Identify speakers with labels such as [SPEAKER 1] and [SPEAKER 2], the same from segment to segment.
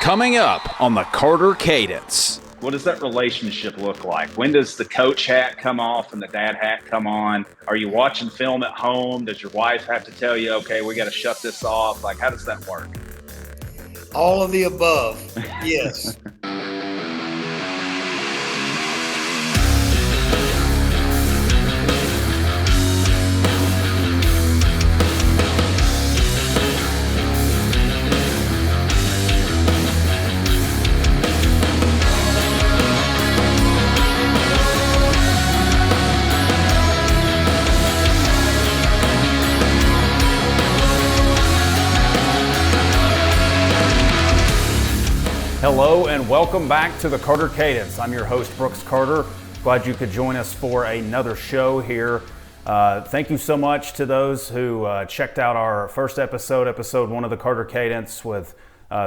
[SPEAKER 1] Coming up on the Carter Cadence.
[SPEAKER 2] What does that relationship look like? When does the coach hat come off and the dad hat come on? Are you watching film at home? Does your wife have to tell you, okay, we got to shut this off? Like, how does that work?
[SPEAKER 3] All of the above, yes.
[SPEAKER 4] Hello and welcome back to the Carter Cadence. I'm your host, Brooks Carter. Glad you could join us for another show here. Thank you so much to those who checked out our first episode, episode 1 of the Carter Cadence, with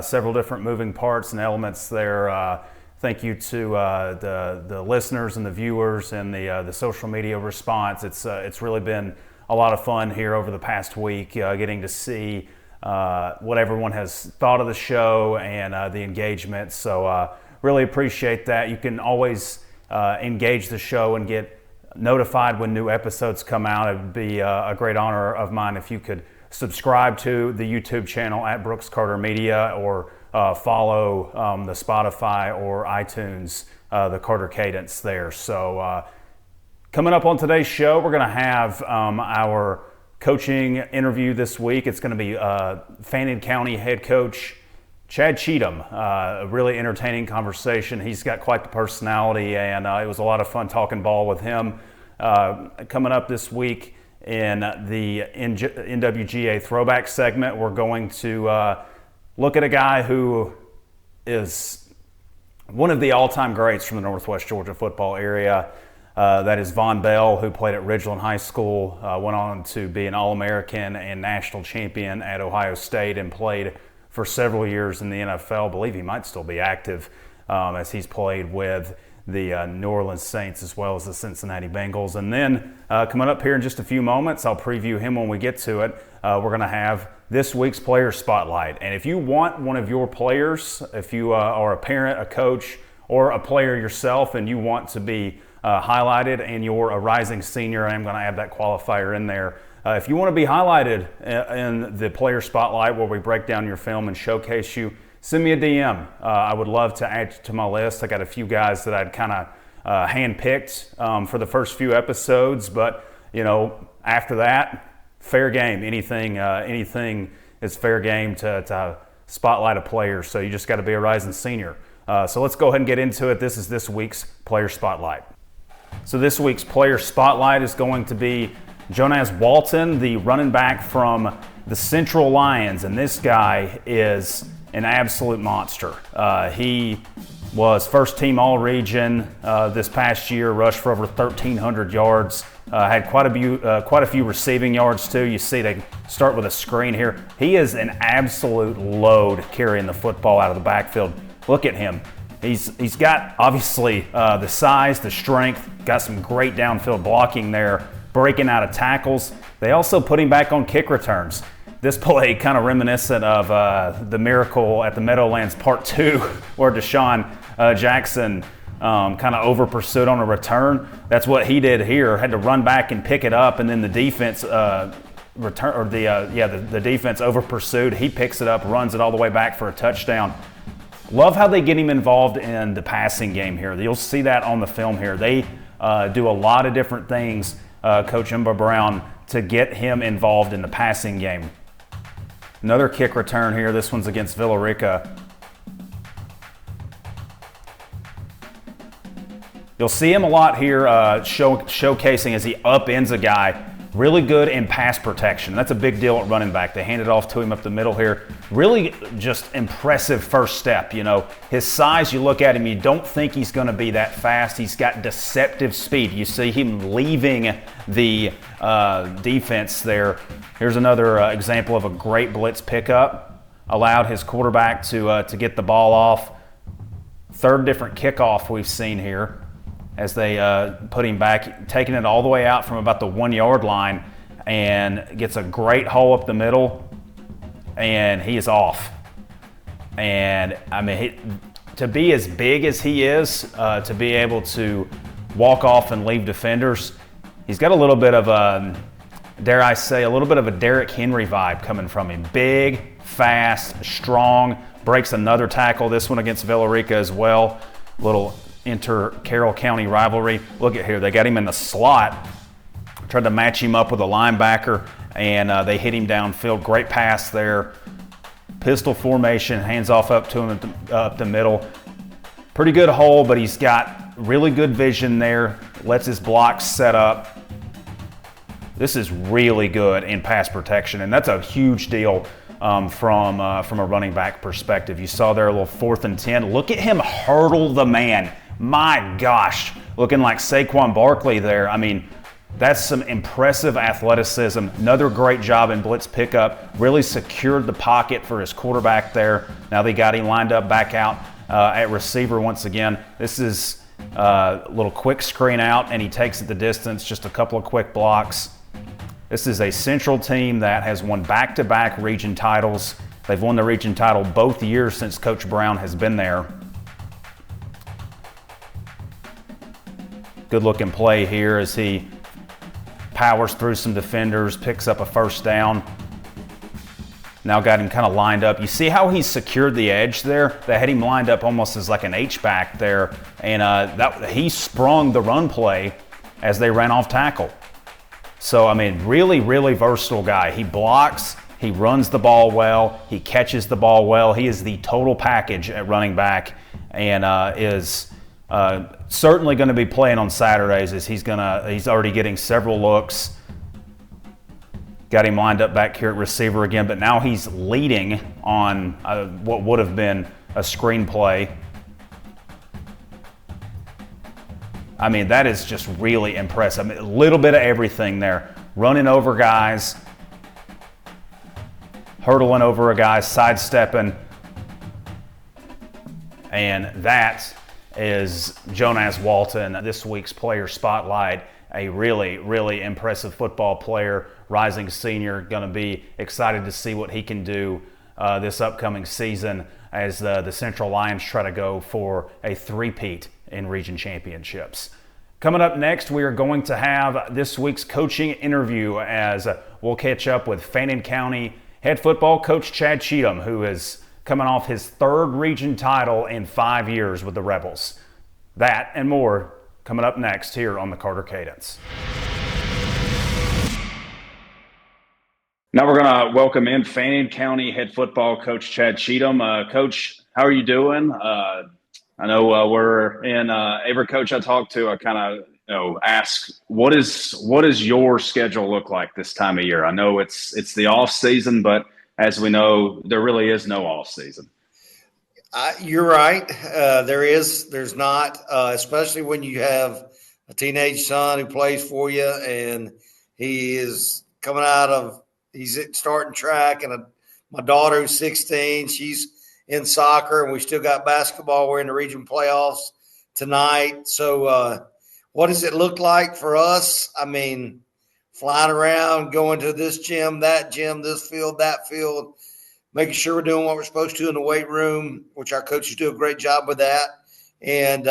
[SPEAKER 4] several different moving parts and elements there. Thank you to the listeners and the viewers and the social media response. It's really been a lot of fun here over the past week, getting to see what everyone has thought of the show and the engagement. So really appreciate that. You can always engage the show and get notified when new episodes come out. It would be a great honor of mine if you could subscribe to the YouTube channel at Brooks Carter Media, or follow the Spotify or iTunes, the Carter Cadence there. So coming up on today's show, we're going to have our coaching interview this week. It's going to be Fannin County head coach Chad Cheatham. A really entertaining conversation. He's got quite the personality, and it was a lot of fun talking ball with him. Coming up this week in the NWGA Throwback segment, we're going to look at a guy who is one of the all-time greats from the Northwest Georgia football area. That is Vonn, who played at Ridgeland High School, went on to be an All-American and national champion at Ohio State, and played for several years in the NFL. I believe he might still be active, as he's played with the New Orleans Saints as well as the Cincinnati Bengals. And then coming up here in just a few moments, I'll preview him when we get to it. We're going to have this week's Player Spotlight. And if you want one of your players, if you are a parent, a coach, or a player yourself, and you want to be highlighted and you're a rising senior, I'm going to add that qualifier in there. If you want to be highlighted in the Player Spotlight, where we break down your film and showcase you, send me a DM. I would love to add you to my list. I got a few guys that I'd kind of handpicked for the first few episodes, but after that, fair game. Anything is fair game to spotlight a player. So you just got to be a rising senior. So let's go ahead and get into it. This is this week's Player Spotlight. So this week's Player Spotlight is going to be Jonaz Walton, the running back from the Central Lions, and this guy is an absolute monster. He was first team All-Region this past year, rushed for over 1,300 yards, had quite a few receiving yards too. You see they start with a screen here. He is an absolute load carrying the football out of the backfield. Look at him. He's got, obviously, the size, the strength, got some great downfield blocking there, breaking out of tackles. They also put him back on kick returns. This play kind of reminiscent of the Miracle at the Meadowlands Part 2, where Deshaun Jackson kind of over-pursued on a return. That's what he did here, had to run back and pick it up, and then the defense the defense over-pursued. He picks it up, runs it all the way back for a touchdown. Love how they get him involved in the passing game here. You'll see that on the film here. They do a lot of different things, Coach Emba Brown, to get him involved in the passing game. Another kick return here. This one's against Villarica. You'll see him a lot here showcasing as he upends a guy. Really good in pass protection. That's a big deal at running back. They hand it off to him up the middle here. Really just impressive first step. His size, you look at him, you don't think he's going to be that fast. He's got deceptive speed. You see him leaving the defense there. Here's another example of a great blitz pickup. Allowed his quarterback to get the ball off. Third different kickoff we've seen here, as they put him back, taking it all the way out from about the 1 yard line, and gets a great hole up the middle, and he is off. And I mean, to be as big as he is, to be able to walk off and leave defenders, he's got a little bit of a, dare I say, a little bit of a Derrick Henry vibe coming from him. Big, fast, strong, breaks another tackle, this one against Villarica as well. Little inter-Carroll County rivalry. Look at here, they got him in the slot, tried to match him up with a linebacker, and they hit him downfield. Great pass there. Pistol formation, hands off up to him up the middle. Pretty good hole, but he's got really good vision there. Lets his blocks set up. This is really good in pass protection, and that's a huge deal from a running back perspective. You saw there a little 4th and 10. Look at him hurdle the man. My gosh, looking like Saquon Barkley there. I mean, that's some impressive athleticism. Another great job in blitz pickup. Really secured the pocket for his quarterback there. Now they got him lined up back out at receiver once again. This is a little quick screen out, and he takes it the distance, just a couple of quick blocks. This is a Central team that has won back-to-back region titles. They've won the region title both years since Coach Brown has been there. Good looking play here as he powers through some defenders, picks up a first down. Now got him kind of lined up. You see how he secured the edge there? They had him lined up almost as like an H-back there, and he sprung the run play as they ran off tackle. So, I mean, really, really versatile guy. He blocks, he runs the ball well, he catches the ball well. He is the total package at running back, and is certainly going to be playing on Saturdays as he's already getting several looks. Got him lined up back here at receiver again, but now he's leading on what would have been a screenplay. I mean, that is just really impressive. I mean, a little bit of everything there. Running over guys, hurdling over a guy, sidestepping. And that is Jonaz Walton, this week's player spotlight. A really, really impressive football player, rising senior. Going to be excited to see what he can do this upcoming season as the Central Lions try to go for a three-peat in region championships. Coming up next, we are going to have this week's coaching interview as we'll catch up with Fannin County head football coach Chad Cheatham, who is coming off his 3rd region title in 5 years with the Rebels. That and more coming up next here on the Carter Cadence.
[SPEAKER 2] Now we're going to welcome in Fannin County head football coach Chad Cheatham. Coach, how are you doing? I know we're in every coach I talk to, I kind of ask what does your schedule look like this time of year? I know it's the off season, but as we know, there really is no off season.
[SPEAKER 3] You're right. There's not, especially when you have a teenage son who plays for you, and he is coming he's starting track, and my daughter who's 16, she's in soccer, and we still got basketball. We're in the region playoffs tonight. So what does it look like for us? I mean, flying around, going to this gym, this field, that field, making sure we're doing what we're supposed to in the weight room, which our coaches do a great job with that. And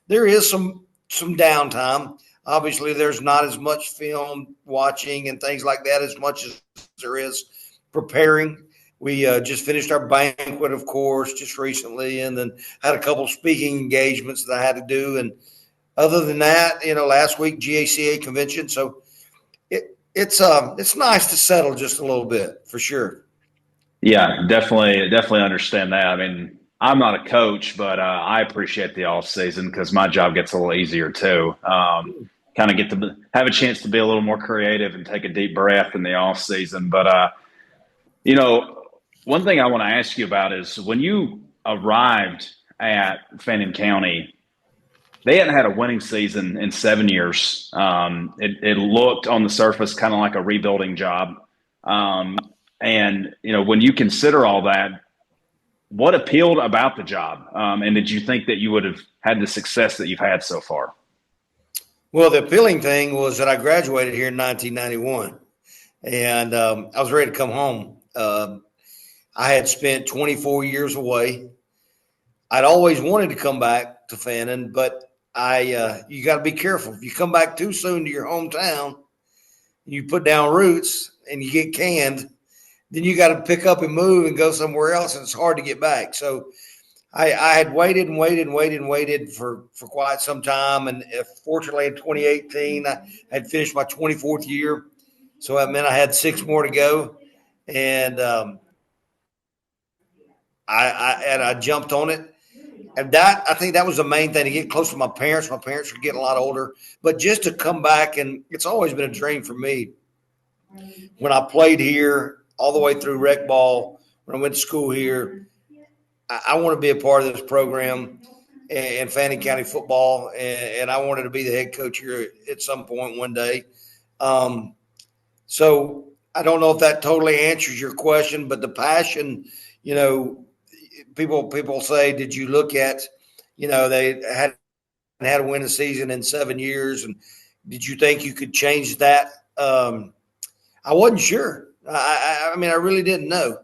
[SPEAKER 3] there is some downtime. Obviously, there's not as much film watching and things like that as much as there is preparing. We just finished our banquet, of course, just recently, and then had a couple speaking engagements that I had to do. And other than that, last week, GACA convention. So it's nice to settle just a little bit, for sure.
[SPEAKER 2] Yeah, definitely understand that. I mean, I'm not a coach, but I appreciate the off season because my job gets a little easier too. Kind of get to have a chance to be a little more creative and take a deep breath in the off season. But one thing I want to ask you about is when you arrived at Fannin County, they hadn't had a winning season in 7 years. It looked on the surface kind of like a rebuilding job. And when you consider all that, what appealed about the job? And did you think that you would have had the success that you've had so far?
[SPEAKER 3] Well, the appealing thing was that I graduated here in 1991, and I was ready to come home. I had spent 24 years away. I'd always wanted to come back to Fannin, but you got to be careful. If you come back too soon to your hometown, you put down roots and you get canned, then you got to pick up and move and go somewhere else, and it's hard to get back. So I had waited for quite some time, and fortunately in 2018 I had finished my 24th year, so that meant I had 6 more to go, and I jumped on it. And I think that was the main thing, to get close to my parents. My parents were getting a lot older, but just to come back, and it's always been a dream for me. When I played here all the way through rec ball, when I went to school here, I want to be a part of this program and Fannin County football, and I wanted to be the head coach here at some point one day. So I don't know if that totally answers your question, but the passion, people say, did you look at, they hadn't had a winning season in 7 years, and did you think you could change that? I wasn't sure. I mean, I really didn't know.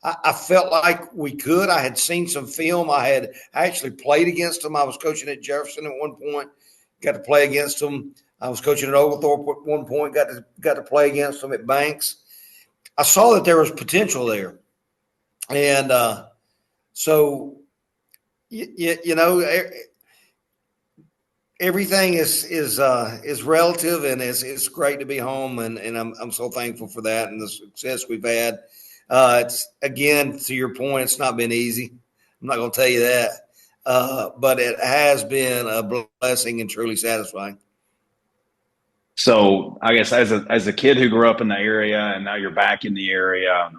[SPEAKER 3] I felt like we could. I had seen some film. I actually played against them. I was coaching at Jefferson at one point, got to play against them. I was coaching at Oglethorpe at one point, got to play against them at Banks. I saw that there was potential there. And so, everything is relative, and it's great to be home, and I'm so thankful for that and the success we've had. It's, again, to your point, it's not been easy. I'm not going to tell you that, but it has been a blessing and truly satisfying.
[SPEAKER 2] So I guess as a kid who grew up in the area and now you're back in the area,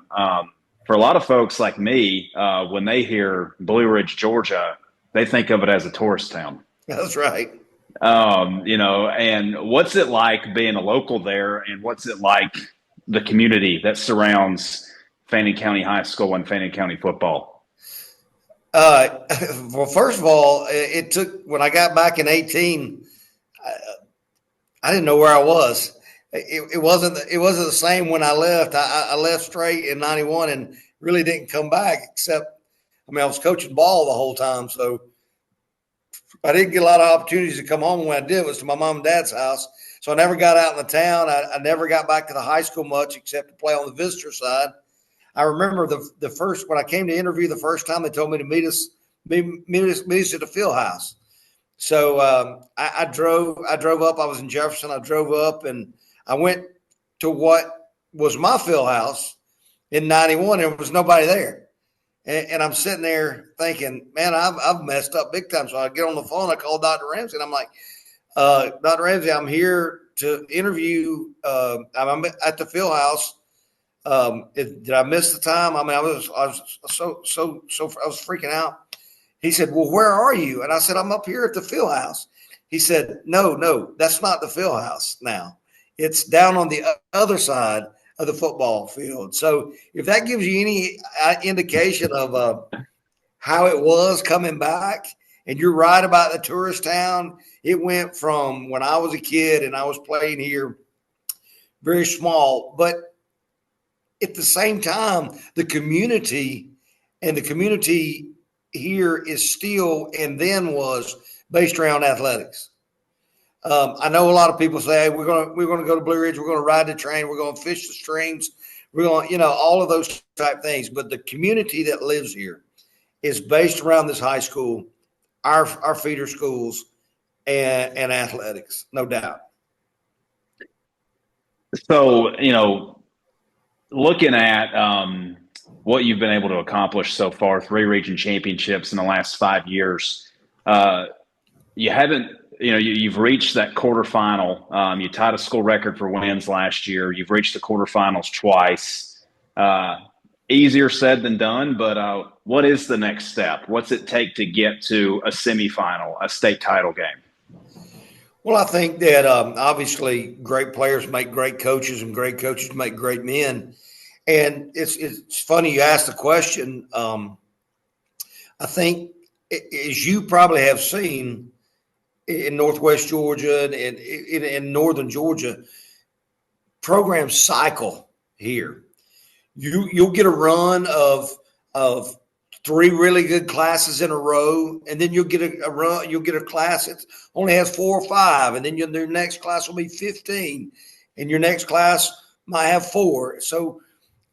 [SPEAKER 2] for a lot of folks like me, when they hear Blue Ridge, Georgia, they think of it as a tourist town.
[SPEAKER 3] That's right.
[SPEAKER 2] And what's it like being a local there, and what's it like the community that surrounds Fannin County High School and Fannin County football?
[SPEAKER 3] Well, first of all, it took, when I got back in 18, I didn't know where I was. It wasn't the same when I left. I left straight in 91 and really didn't come back, except, I was coaching ball the whole time. So I didn't get a lot of opportunities to come home. When I did, it was to my mom and dad's house. So I never got out in the town. I never got back to the high school much, except to play on the visitor side. I remember the first, when I came to interview the first time, they told me to meet us at the field house. So I drove up. I was in Jefferson. I drove up and I went to what was my field house in 91. There was nobody there. And I'm sitting there thinking, man, I've messed up big time. So I get on the phone. I call Dr. Ramsey, and I'm like, Dr. Ramsey, I'm here to interview. I'm at the field house. Did I miss the time? I was freaking out. He said, well, where are you? And I said, I'm up here at the field house. He said, no, that's not the field house now. It's down on the other side of the football field. So if that gives you any indication of how it was coming back, and you're right about the tourist town, it went from when I was a kid and I was playing here very small, but at the same time, the community here is still, and then was, based around athletics. I know a lot of people say, hey, we're going to go to Blue Ridge, we're going to ride the train, we're going to fish the streams, we're going, all of those type things. But the community that lives here is based around this high school, our feeder schools, and athletics, no doubt.
[SPEAKER 2] So, looking at what you've been able to accomplish so far, 3 region championships in the last 5 years, you've reached that quarterfinal. You tied a school record for wins last year. You've reached the quarterfinals twice. Easier said than done, but what is the next step? What's it take to get to a semifinal, a state title game?
[SPEAKER 3] Well, I think that obviously great players make great coaches, and great coaches make great men. And it's funny you asked the question. I think, as you probably have seen in Northwest Georgia and in Northern Georgia, programs cycle here. You'll get a run of of 3 really good classes in a row, and then you'll get a run. You'll get a class that only has 4 or 5, and then your next class will be 15, and your next class might have 4. So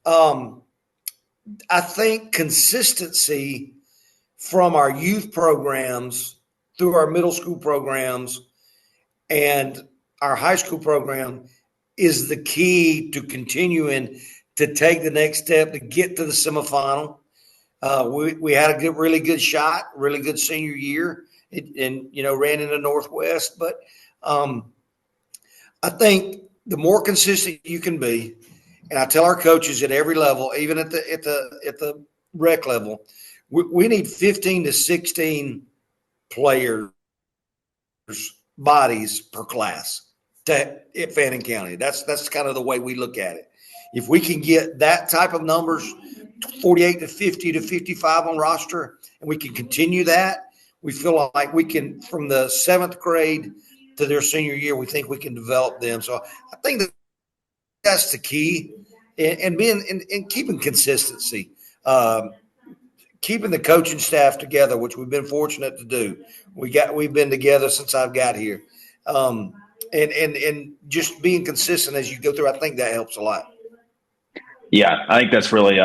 [SPEAKER 3] I think consistency from our youth programs through our middle school programs and our high school program is the key to continuing to take the next step to get to the semifinal. We had a really good shot, really good senior year, and ran in the Northwest. But I think the more consistent you can be, and I tell our coaches at every level, even at the rec level, we need 15 to 16 players, bodies per class at Fannin County. That's kind of the way we look at it. If we can get that type of numbers, 48 to 50 to 55 on roster, and we can continue that, we feel like we can, from the 7th grade to their senior year, we think we can develop them. So I think that's the key, and being and keeping consistency, keeping the coaching staff together, which we've been fortunate to do. We've been together since I've got here, and just being consistent as you go through. I think that helps a lot.
[SPEAKER 2] Yeah, I think that's really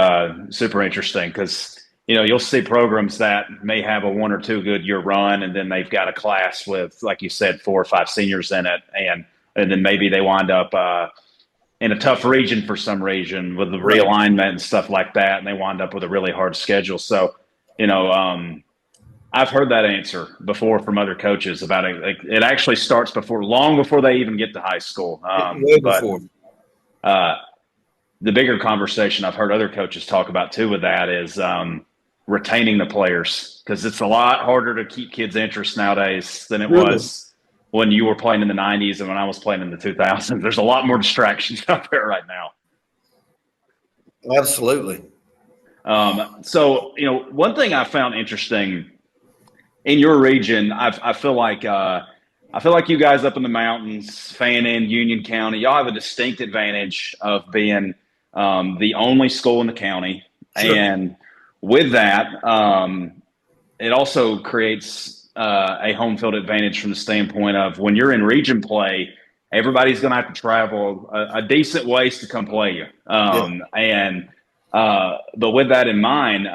[SPEAKER 2] super interesting because, you'll see programs that may have a 1 or 2 good year run, and then they've got a class with, like you said, 4 or 5 seniors in it. And then maybe they wind up in a tough region for some reason with the realignment and stuff like that, and they wind up with a really hard schedule. So, I've heard that answer before from other coaches about it. Like, it actually starts long before they even get to high school.
[SPEAKER 3] Way before.
[SPEAKER 2] The bigger conversation I've heard other coaches talk about too with that is retaining the players, because it's a lot harder to keep kids' interest nowadays than it was when you were playing in the 90s and when I was playing in the 2000s. There's a lot more distractions out there right now.
[SPEAKER 3] Absolutely.
[SPEAKER 2] So, one thing I found interesting in your region, I feel like you guys up in the mountains, Fannin, Union County, y'all have a distinct advantage of being the only school in the county.
[SPEAKER 3] Sure.
[SPEAKER 2] And with that, it also creates a home field advantage from the standpoint of when you're in region play, everybody's going to have to travel a decent ways to come play you. But with that in mind,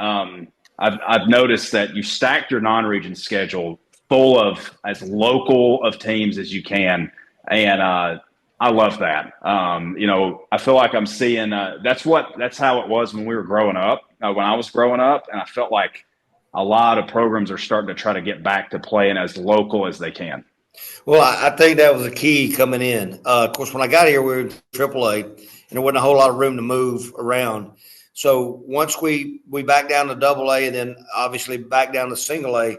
[SPEAKER 2] I've noticed that you stacked your non-region schedule full of as local of teams as you can. And I love that. I feel like I'm seeing that's how it was when we were growing up, when I was growing up. And I felt like a lot of programs are starting to try to get back to playing as local as they can.
[SPEAKER 3] Well, I think that was a key coming in. Of course, when I got here, we were in AAA, and there wasn't a whole lot of room to move around. So once we backed down to AA and then obviously back down to single A,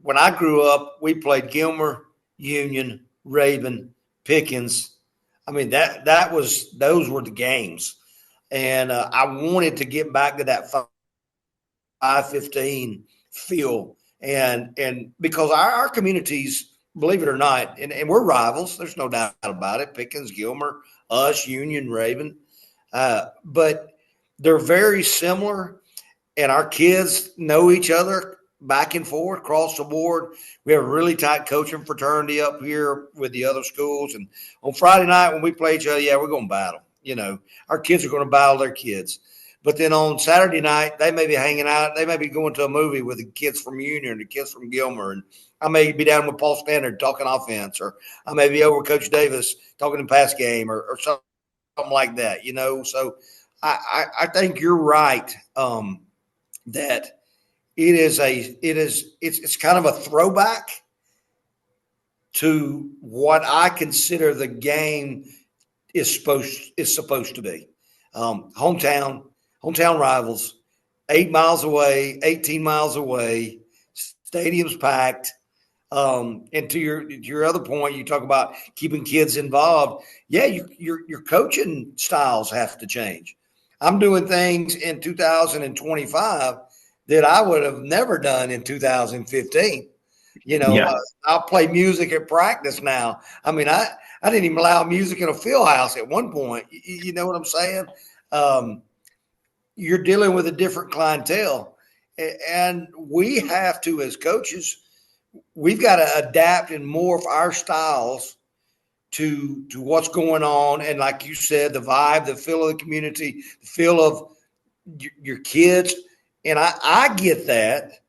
[SPEAKER 3] when I grew up, we played Gilmer, Union, Raven, Pickens. I mean, those were the games. And I wanted to get back to that 5-15 feel. And because our communities, believe it or not, and we're rivals, there's no doubt about it, Pickens, Gilmer, us, Union, Raven. But they're very similar, and our kids know each other back and forth across the board. We have a really tight coaching fraternity up here with the other schools. And on Friday night when we play each other, we're going to battle. Our kids are going to battle their kids. But then on Saturday night, they may be hanging out. They may be going to a movie with the kids from Union and the kids from Gilmer. And I may be down with Paul Standard talking offense, or I may be over with Coach Davis talking in pass game or something like that, So I think you're right that it's kind of a throwback to what I consider the game is supposed to be. Hometown rivals, 8 miles away, 18 miles away, stadium's packed. And to your other point, you talk about keeping kids involved. Yeah, your coaching styles have to change. I'm doing things in 2025 that I would have never done in 2015. I'll play music at practice now. I mean, I didn't even allow music in a field house at one point. You know what I'm saying? you're dealing with a different clientele. And we have to, as coaches, we've got to adapt and morph our styles to what's going on. And like you said, the vibe, the feel of the community, the feel of your kids. And I get that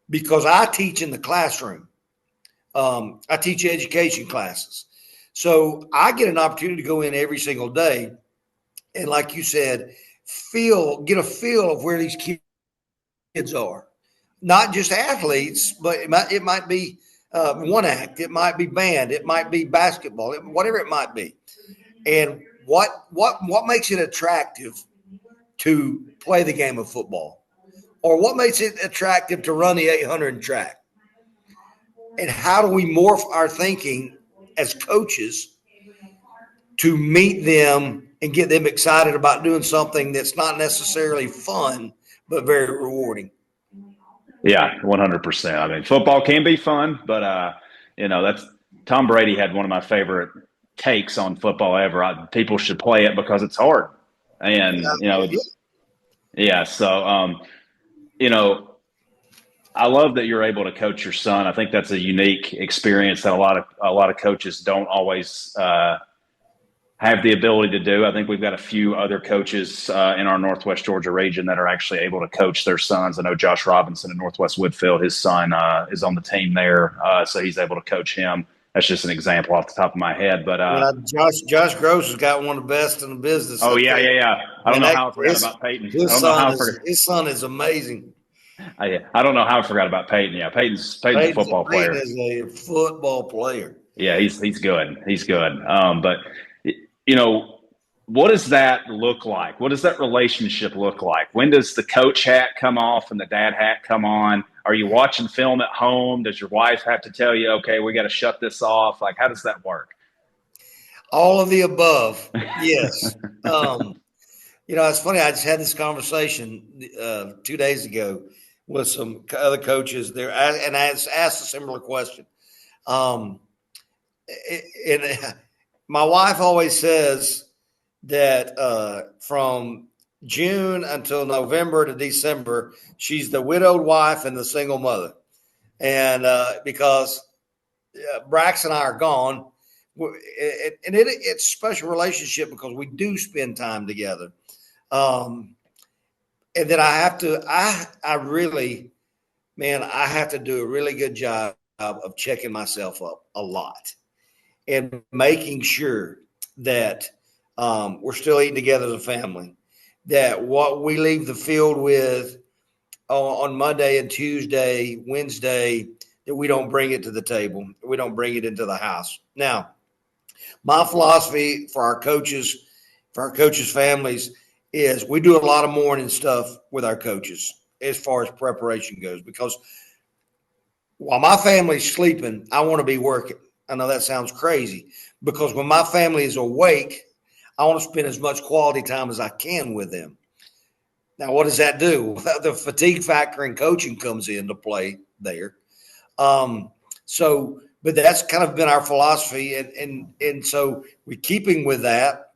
[SPEAKER 3] because I teach in the classroom. I teach education classes. So I get an opportunity to go in every single day. And like you said, get a feel of where these kids are. Not just athletes, but it might be one act, it might be band, it might be basketball, whatever it might be. And what makes it attractive to play the game of football? Or what makes it attractive to run the 800 track? And how do we morph our thinking as coaches to meet them and get them excited about doing something that's not necessarily fun, but very rewarding?
[SPEAKER 2] Yeah, 100%. I mean, football can be fun, but that's Tom Brady had one of my favorite takes on football ever. People should play it because it's hard, and yeah. So, I love that you're able to coach your son. I think that's a unique experience that a lot of coaches don't always have the ability to do. I think we've got a few other coaches in our Northwest Georgia region that are actually able to coach their sons. I know Josh Robinson in Northwest Woodfield, his son is on the team there, so he's able to coach him. That's just an example off the top of my head. But
[SPEAKER 3] Josh Gross has got one of the best in the business.
[SPEAKER 2] Oh, yeah. I don't know how I forgot about Peyton.
[SPEAKER 3] His son is amazing.
[SPEAKER 2] I don't know how I forgot about Peyton. Yeah, Peyton's a football player.
[SPEAKER 3] Peyton is a football player.
[SPEAKER 2] Yeah, he's good. He's good. But what does that look like? What does that relationship look like? When does the coach hat come off and the dad hat come on? Are you watching film at home? Does your wife have to tell you, okay, we got to shut this off? Like, how does that work?
[SPEAKER 3] All of the above. Yes. It's funny. I just had this conversation 2 days ago with some other coaches there, and I asked a similar question. My wife always says that from June until November to December, she's the widowed wife and the single mother. And because Brax and I are gone, it's a special relationship because we do spend time together. And then I have to do a really good job of checking myself up a lot and making sure that we're still eating together as a family, that what we leave the field with on Monday and Tuesday, Wednesday, that we don't bring it to the table. We don't bring it into the house. Now, my philosophy for our coaches families is we do a lot of morning stuff with our coaches as far as preparation goes, because while my family's sleeping, I want to be working. I know that sounds crazy, because when my family is awake, I want to spend as much quality time as I can with them. Now, what does that do? The fatigue factor in coaching comes into play there. But that's kind of been our philosophy. And so we're keeping with that.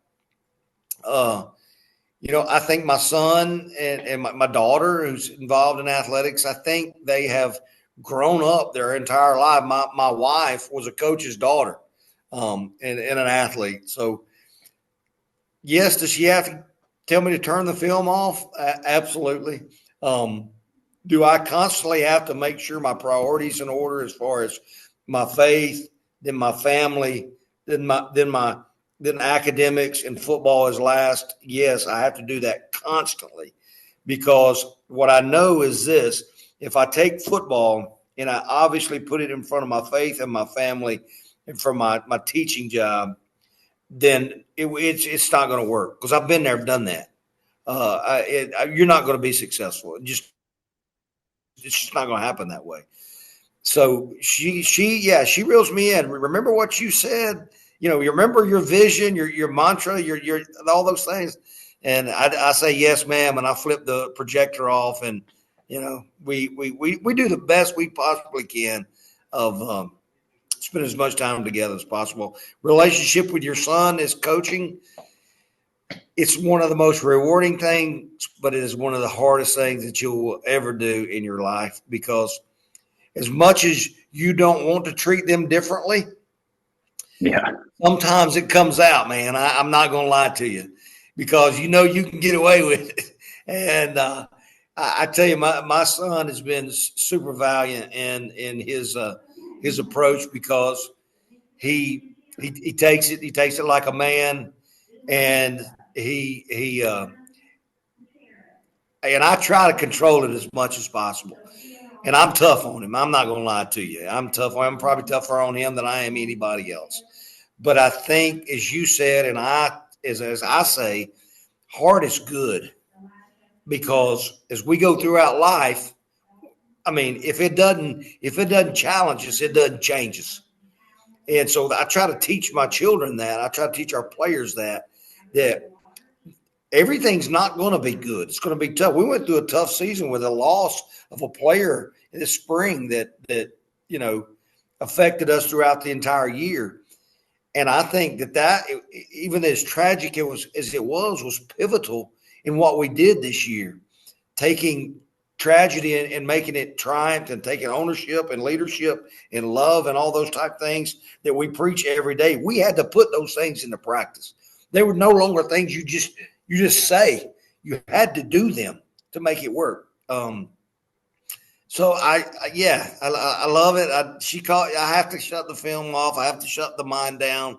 [SPEAKER 3] I think my son and my daughter, who's involved in athletics, I think they have grown up their entire life. My wife was a coach's daughter and an athlete. So, yes, does she have to tell me to turn the film off? Absolutely. Do I constantly have to make sure my priorities in order as far as my faith, then my family, then academics and football is last? Yes, I have to do that constantly, because what I know is this: if I take football and I obviously put it in front of my faith and my family and for my teaching job, then it's not going to work, because I've been there, done that. You're not going to be successful. It's just not going to happen that way. So she reels me in. Remember what you said. You remember your vision, your mantra, your all those things. And I say, yes, ma'am. And I flip the projector off, and, we do the best we possibly can of spend as much time together as possible. Relationship with your son is coaching. it's one of the most rewarding things, but it is one of the hardest things that you'll ever do in your life, because as much as you don't want to treat them differently, sometimes it comes out, man. I'm not going to lie to you, because you can get away with it. And I tell you, my son has been super valiant in his approach, because he takes it like a man, and and I try to control it as much as possible. And I'm tough on him. I'm not going to lie to you. I'm tough. I'm probably tougher on him than I am anybody else. But I think, as you said, and as I say, hard is good, because as we go throughout life, I mean, if it doesn't challenge us, it doesn't change us. And so I try to teach my children that. I try to teach our players that everything's not going to be good. It's going to be tough. We went through a tough season with a loss of a player this spring that affected us throughout the entire year. And I think that even as tragic as it was pivotal in what we did this year, taking tragedy and making it triumph, and taking ownership and leadership and love and all those type things that we preach every day. We had to put those things into practice. They were no longer things you just say. You had to do them to make it work. So I love it. I have to shut the film off. I have to shut the mind down.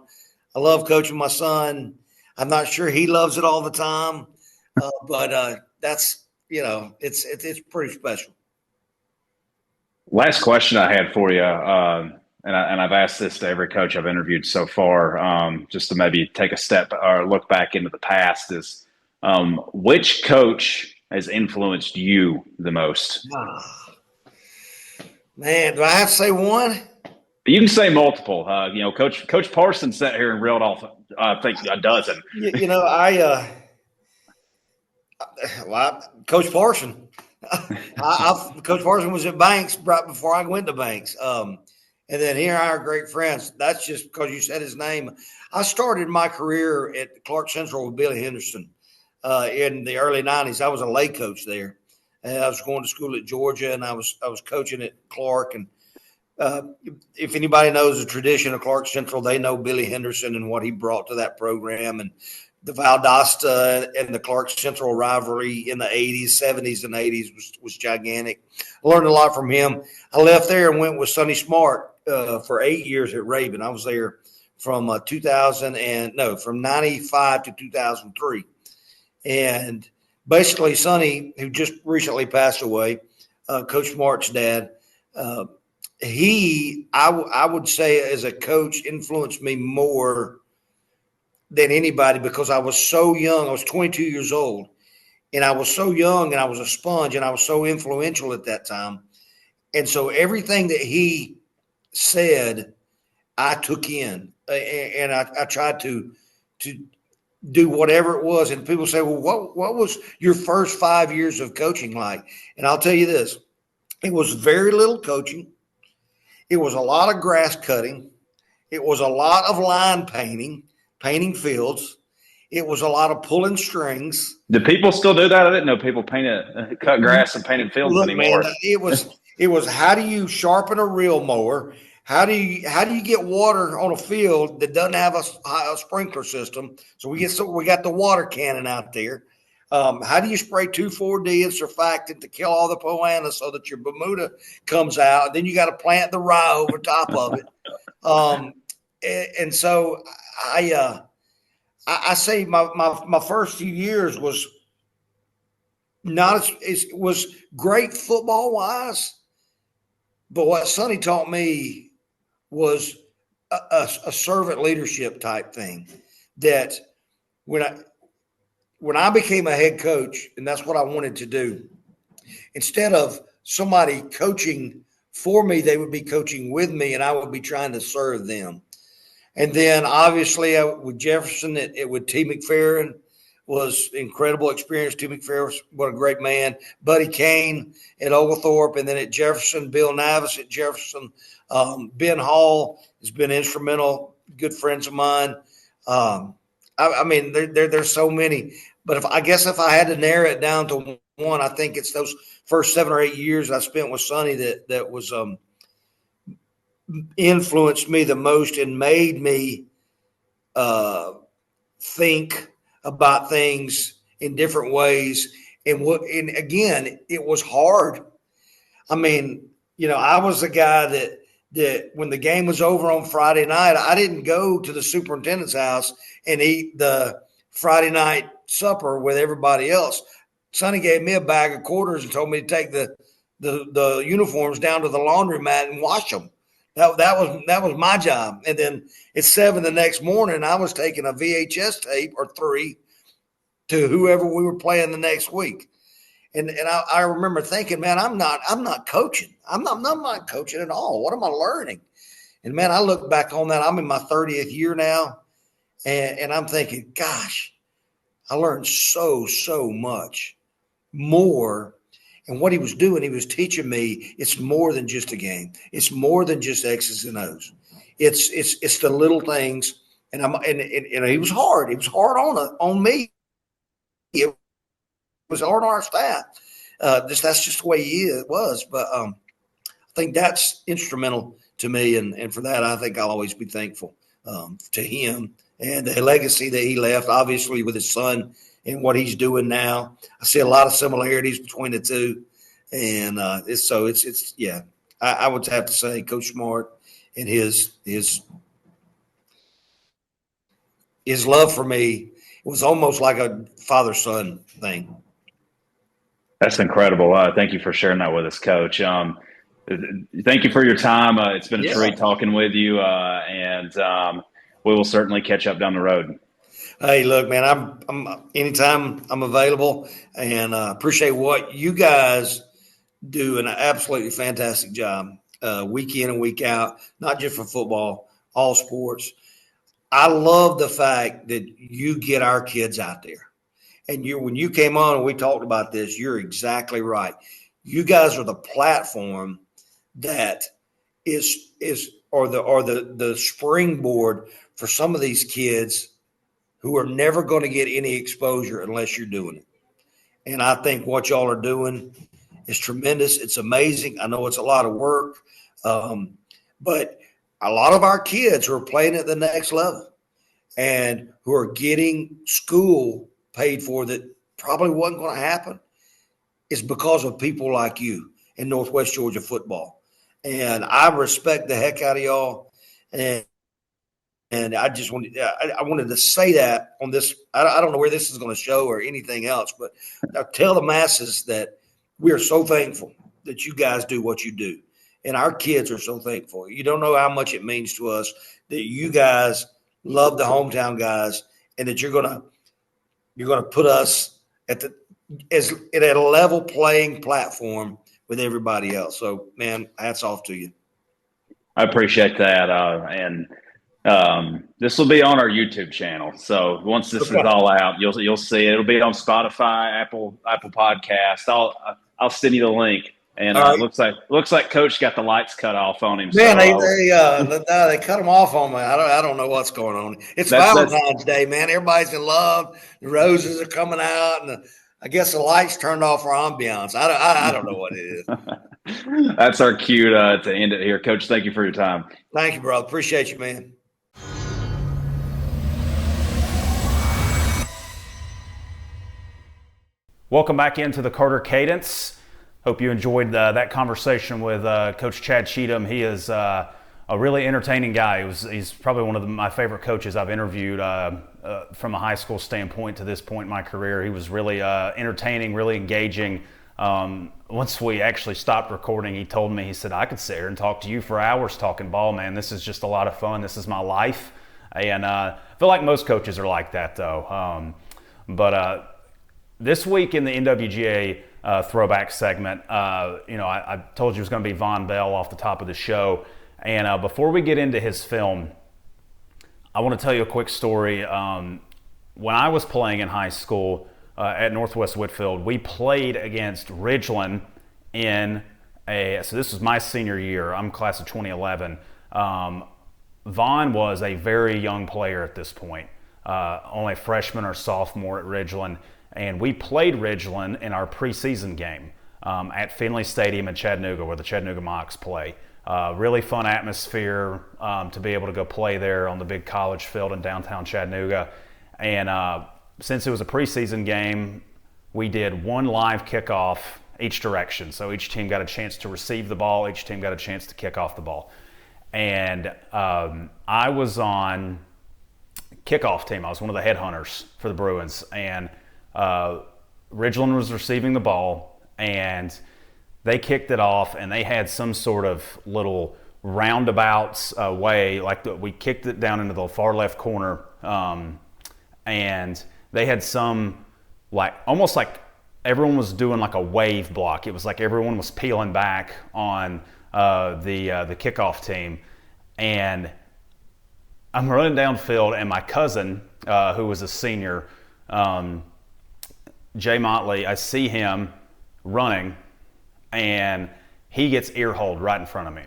[SPEAKER 3] I love coaching my son. I'm not sure he loves it all the time, but that's it's pretty special.
[SPEAKER 2] Last question I had for you, and I've asked this to every coach I've interviewed so far, just to maybe take a step or look back into the past, is which coach has influenced you the most?
[SPEAKER 3] Man, do I have to say one?
[SPEAKER 2] You can say multiple. Coach Parsons sat here and reeled off, I think, a dozen.
[SPEAKER 3] Coach Parsons. Coach Parsons was at Banks right before I went to Banks. And then here are our great friends. That's just because you said his name. I started my career at Clark Central with Billy Henderson in the early 90s. I was a lay coach there. And I was going to school at Georgia, and I was coaching at Clark. And if anybody knows the tradition of Clark Central, they know Billy Henderson and what he brought to that program. And the Valdosta and the Clark Central rivalry in the 80s, 70s, and 80s was gigantic. I learned a lot from him. I left there and went with Sonny Smart for 8 years at Raven. I was there from 95 to 2003. And basically, Sonny, who just recently passed away, Coach Smart's dad, I would say as a coach, influenced me more than anybody, because I was so young. I was 22 years old, and I was so young, and I was a sponge, and I was so influential at that time. And so everything that he said, I took in, and I tried to do whatever it was. And people say, well, what was your first 5 years of coaching like? And I'll tell you this, it was very little coaching. It was a lot of grass cutting. It was a lot of line painting fields. It was a lot of pulling strings.
[SPEAKER 2] Do people still do that? I didn't know people cut grass and painted fields anymore.
[SPEAKER 3] Man, it was how do you sharpen a reel mower? How do you get water on a field that doesn't have a sprinkler system? So we got the water cannon out there. How do you spray 2,4-D and surfactant to kill all the poana so that your Bermuda comes out? And then you got to plant the rye over top of it. And so I say my first few years was was great football wise, but what Sonny taught me was a servant leadership type thing. That when I became a head coach, and that's what I wanted to do, instead of somebody coaching for me, they would be coaching with me, and I would be trying to serve them. And then obviously with Jefferson, with T. McFerrin was incredible experience. T. McFerrin was what a great man. Buddy Kane at Oglethorpe, and then at Jefferson, Bill Navis at Jefferson. Ben Hall has been instrumental, good friends of mine. I mean, there's so many. But I guess if I had to narrow it down to one, I think it's those first 7 or 8 years I spent with Sonny that was influenced me the most and made me think about things in different ways. And again, it was hard. I mean, I was the guy that when the game was over on Friday night, I didn't go to the superintendent's house and eat the Friday night supper with everybody else. Sonny gave me a bag of quarters and told me to take the uniforms down to the laundromat and wash them. That was my job. And then at 7 the next morning, I was taking a VHS tape or 3 to whoever we were playing the next week. And I remember thinking, man, I'm not coaching. I'm not coaching at all. What am I learning? And man, I look back on that. I'm in my 30th year now, and I'm thinking, gosh, I learned so much more. And what he was doing, he was teaching me it's more than just a game. It's more than just X's and O's. It's the little things. And he was hard. He was hard on me. It was hard on our staff. That's just the way he was. But I think that's instrumental to me, and for that, I think I'll always be thankful to him and the legacy that he left, obviously with his son and what he's doing now. I see a lot of similarities between the two, and it's yeah. I would have to say Coach Smart and his love for me was almost like a father-son thing.
[SPEAKER 2] That's incredible. Thank you for sharing that with us, Coach. Thank you for your time. It's been a treat talking with you, and we will certainly catch up down the road.
[SPEAKER 3] Hey, look, man, I'm anytime I'm available, and appreciate what you guys do an absolutely fantastic job week in and week out, not just for football, all sports. I love the fact that you get our kids out there. And when you came on and we talked about this, you're exactly right. You guys are the platform that is the springboard for some of these kids who are never going to get any exposure unless you're doing it. And I think what y'all are doing is tremendous. It's amazing. I know it's a lot of work, but a lot of our kids who are playing at the next level and who are getting school paid for that probably wasn't going to happen is because of people like you in Northwest Georgia football. And I respect the heck out of y'all. And I just wanted to say that on this. I don't know where this is going to show or anything else, but I tell the masses that we are so thankful that you guys do what you do. And our kids are so thankful. You don't know how much it means to us that you guys love the hometown guys and that you're going to put us at a level playing platform with everybody else. So, man, hats off to you.
[SPEAKER 2] I appreciate that. And this will be on our YouTube channel. So once this is all out, you'll see it. It'll be on Spotify, Apple Podcast. I'll send you the link. And looks like Coach got the lights cut off on him.
[SPEAKER 3] Man, they cut them off on me. I don't know what's going on. It's Valentine's Day, man. Everybody's in love. The roses are coming out, and I guess the lights turned off for ambiance. I don't know what it is.
[SPEAKER 2] That's our cue to end it here, Coach. Thank you for your time.
[SPEAKER 3] Thank you, brother. Appreciate you, man.
[SPEAKER 4] Welcome back into the Carter Cadence. Hope you enjoyed that conversation with Coach Chad Cheatham. He is a really entertaining guy. He's probably one of my favorite coaches I've interviewed from a high school standpoint to this point in my career. He was really entertaining, really engaging. Once we actually stopped recording, he told me, he said, I could sit here and talk to you for hours talking ball, man. This is just a lot of fun. This is my life. And I feel like most coaches are like that, though. But this week in the NWGA Throwback segment, I told you it was going to be Vonn Bell off the top of the show. And before we get into his film, I want to tell you a quick story. When I was playing in high school at Northwest Whitfield, we played against Ridgeland so this was my senior year. I'm class of 2011. Vonn was a very young player at this point. only a freshman or sophomore at Ridgeland. And we played Ridgeland in our preseason game at Finley Stadium in Chattanooga, where the Chattanooga Mocs play. Really fun atmosphere to be able to go play there on the big college field in downtown Chattanooga. And since it was a preseason game, we did one live kickoff each direction. So each team got a chance to receive the ball, each team got a chance to kick off the ball. And I was on kickoff team. I was one of the headhunters for the Bruins. And Ridgeland was receiving the ball, and they kicked it off, and they had some sort of little roundabouts way, we kicked it down into the far left corner, and they had some, almost like everyone was doing like a wave block. It was like everyone was peeling back on the kickoff team, and I'm running downfield, and my cousin, who was a senior, Jay Motley, I see him running, and he gets ear-holed right in front of me.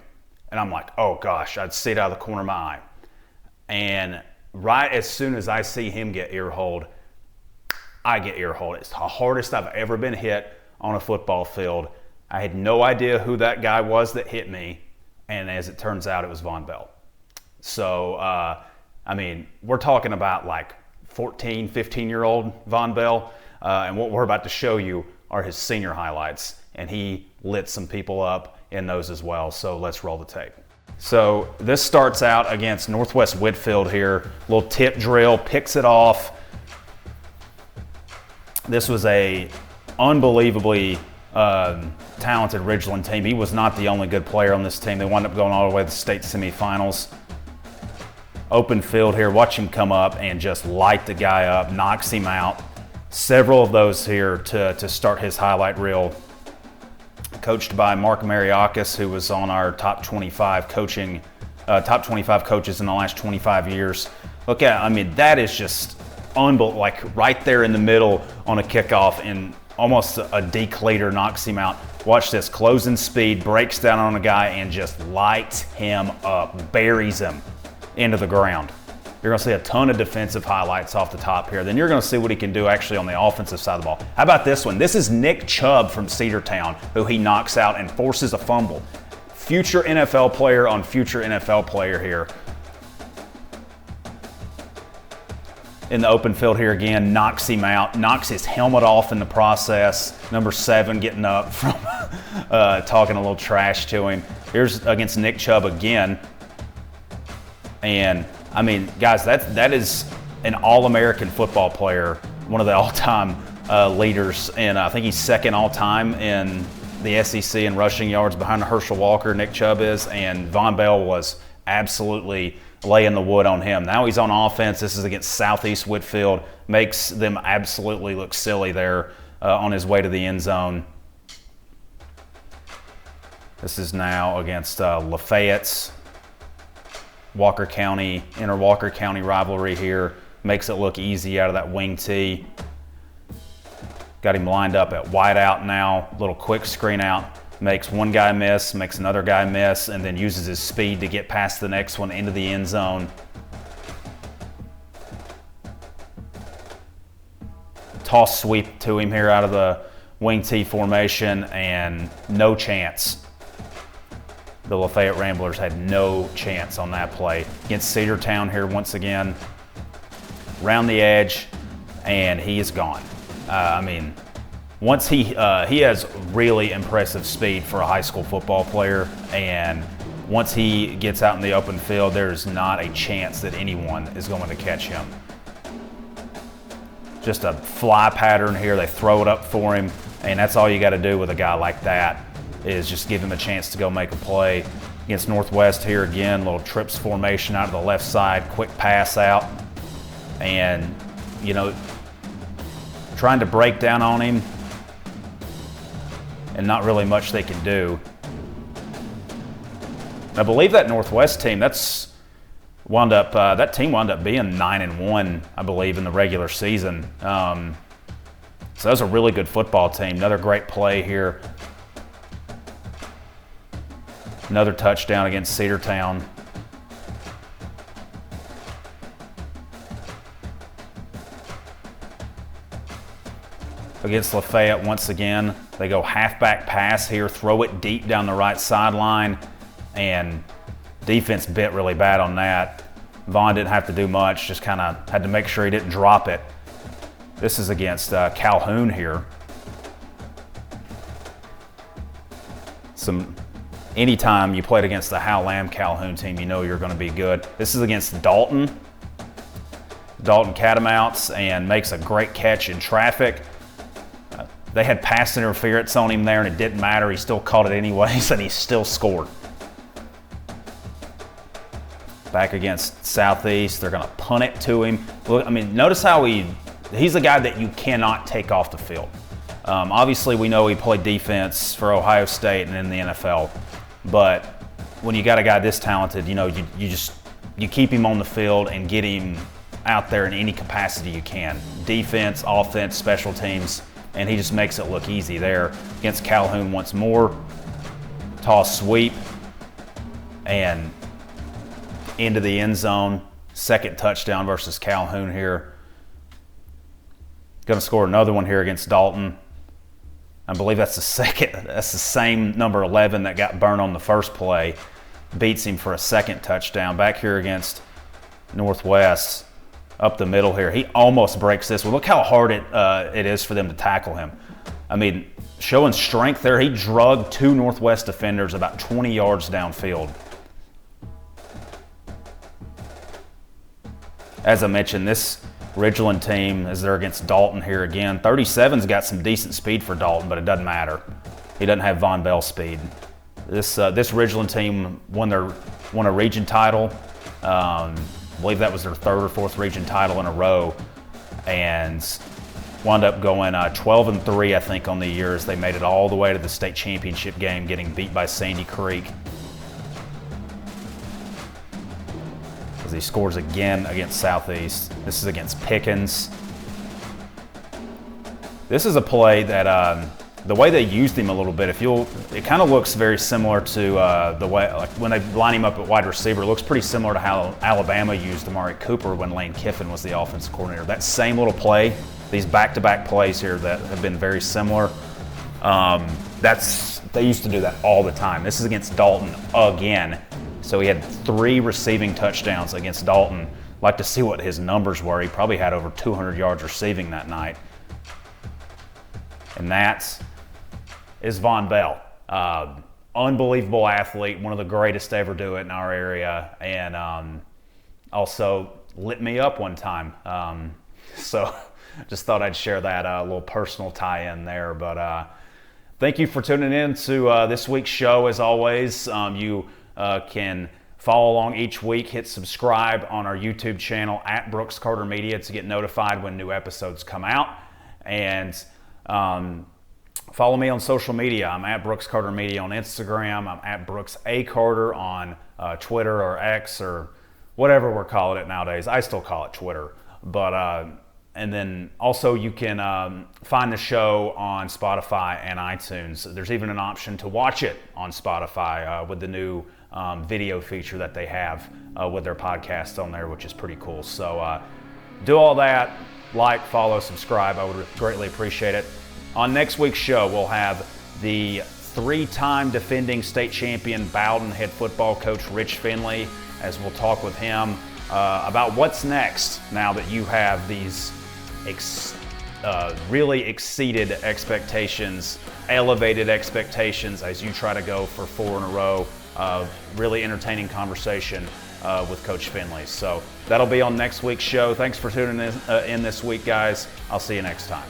[SPEAKER 4] And I'm like, oh gosh, I'd see it out of the corner of my eye. And right as soon as I see him get ear-holed, I get ear-holed. It's the hardest I've ever been hit on a football field. I had no idea who that guy was that hit me, and as it turns out, it was Vonn Bell. So, we're talking about like 14, 15-year-old Vonn Bell, and what we're about to show you are his senior highlights, and he lit some people up in those as well. So let's roll the tape. So this starts out against Northwest Whitfield here. Little tip drill, picks it off. This was a unbelievably talented Ridgeland team. He was not the only good player on this team. They wound up going all the way to the state semifinals. Open field here, watch him come up and just light the guy up, knocks him out. Several of those here to start his highlight reel. Coached by Mark Mariakis, who was on our top 25 coaches in the last 25 years. Look at, that is just unbelievable, like right there in the middle on a kickoff, and almost a deke leader knocks him out. Watch this, closing speed, breaks down on a guy and just lights him up, buries him into the ground. You're going to see a ton of defensive highlights off the top here. Then you're going to see what he can do actually on the offensive side of the ball. How about this one? This is Nick Chubb from Cedartown, who he knocks out and forces a fumble. Future NFL player on future NFL player here. In the open field here again, knocks him out, knocks his helmet off in the process. Number 7 getting up from talking a little trash to him. Here's against Nick Chubb again. And guys, that is an All-American football player, one of the all-time leaders, and I think he's second all-time in the SEC in rushing yards behind Herschel Walker, Nick Chubb is, and Vonn Bell was absolutely laying the wood on him. Now he's on offense. This is against Southeast Whitfield. Makes them absolutely look silly there on his way to the end zone. This is now against Lafayette's Walker County, inner Walker County rivalry here. Makes it look easy out of that wing tee. Got him lined up at wideout now. Little quick screen out. Makes one guy miss, makes another guy miss, and then uses his speed to get past the next one into the end zone. Toss sweep to him here out of the wing tee formation, and no chance. The Lafayette Ramblers had no chance on that play. Against Cedartown here once again. Round the edge, and he is gone. Once he has really impressive speed for a high school football player, and once he gets out in the open field, there's not a chance that anyone is going to catch him. Just a fly pattern here. They throw it up for him, and that's all you got to do with a guy like that, is just give him a chance to go make a play. Against Northwest here again, little trips formation out of the left side, quick pass out, and trying to break down on him, and not really much they can do. I believe that Northwest team, that team wound up being 9-1, I believe, in the regular season. So that was a really good football team. Another great play here. Another touchdown against Cedartown. against Lafayette once again. They go halfback pass here, throw it deep down the right sideline, and defense bit really bad on that. Vonn didn't have to do much, just kind of had to make sure he didn't drop it. This is against Calhoun here. Anytime you played against the Hal Lamb Calhoun team, you know you're going to be good. This is against Dalton. Dalton catamounts and makes a great catch in traffic. They had pass interference on him there, and it didn't matter. He still caught it anyways, and he still scored. Back against Southeast, they're going to punt it to him. Look, I mean, notice how he's a guy that you cannot take off the field. Obviously, we know he played defense for Ohio State and in the NFL, but when you got a guy this talented, you know, you keep him on the field and get him out there in any capacity you can. Defense, offense, special teams, and he just makes it look easy there. Against Calhoun once more, toss sweep, and into the end zone. Second touchdown versus Calhoun here. Going to score another one here against Dalton. I believe that's the same number 11 that got burned on the first play. Beats him for a second touchdown. Back here against Northwest, up the middle here. He almost breaks this one. Look how hard it is for them to tackle him. I mean, showing strength there. He drugged two Northwest defenders about 20 yards downfield. As I mentioned, this Ridgeland team, as they're against Dalton here again, 37's got some decent speed for Dalton, but it doesn't matter. He doesn't have Vonn Bell speed. This Ridgeland team won a region title. I believe that was their third or fourth region title in a row, and wound up going 12-3, I think, on the year as they made it all the way to the state championship game, getting beat by Sandy Creek. As he scores again against Southeast. This is against Pickens. This is a play that the way they used him a little bit, it kind of looks very similar to the way, like when they line him up at wide receiver, it looks pretty similar to how Alabama used Amari Cooper when Lane Kiffin was the offensive coordinator. That same little play, these back-to-back plays here that have been very similar, they used to do that all the time. This is against Dalton again. So he had 3 receiving touchdowns against Dalton. Like to see what his numbers were. He probably had over 200 yards receiving that night. And that is Vonn Bell. Unbelievable athlete, one of the greatest to ever do it in our area, and also lit me up one time. So just thought I'd share that little personal tie-in there. But thank you for tuning in to this week's show. As always, you can follow along each week. Hit subscribe on our YouTube channel at Brooks Carter Media to get notified when new episodes come out. And follow me on social media. I'm at Brooks Carter Media on Instagram. I'm at Brooks A. Carter on Twitter or X or whatever we're calling it nowadays. I still call it Twitter. But and then also you can find the show on Spotify and iTunes. There's even an option to watch it on Spotify with the new video feature that they have with their podcast on there, which is pretty cool. So do all that. Like, follow, subscribe. I would greatly appreciate it. On next week's show, we'll have the 3-time defending state champion Bowden head football coach Rich Finley, as we'll talk with him about what's next now that you have these really exceeded expectations, elevated expectations as you try to go for 4 in a row. Really entertaining conversation with Coach Finley. So that'll be on next week's show. Thanks for tuning in this week, guys. I'll see you next time.